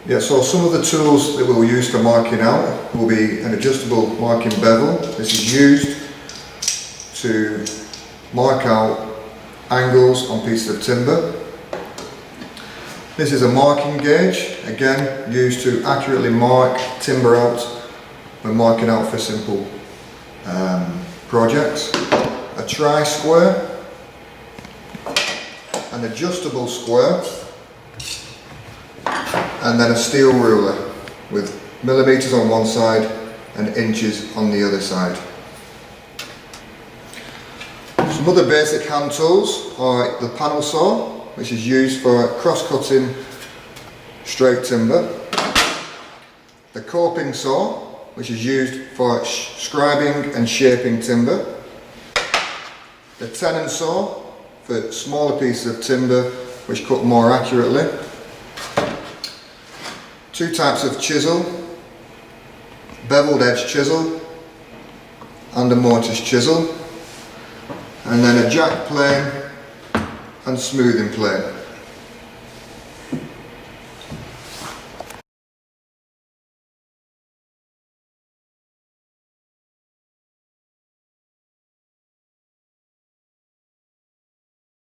Yeah, so some of the tools that we'll use for marking out will be an adjustable marking bevel. This is used to mark out angles on pieces of timber. This is a marking gauge, again used to accurately mark timber out when marking out for simple projects. A tri-square, an adjustable square, and then a steel ruler with millimetres on one side and inches on the other side. Some other basic hand tools are the panel saw, which is used for cross-cutting straight timber, the coping saw, which is used for scribing and shaping timber, the tenon saw for smaller pieces of timber which cut more accurately, two types of chisel, beveled edge chisel and a mortise chisel, and then a jack plane and smoothing plane.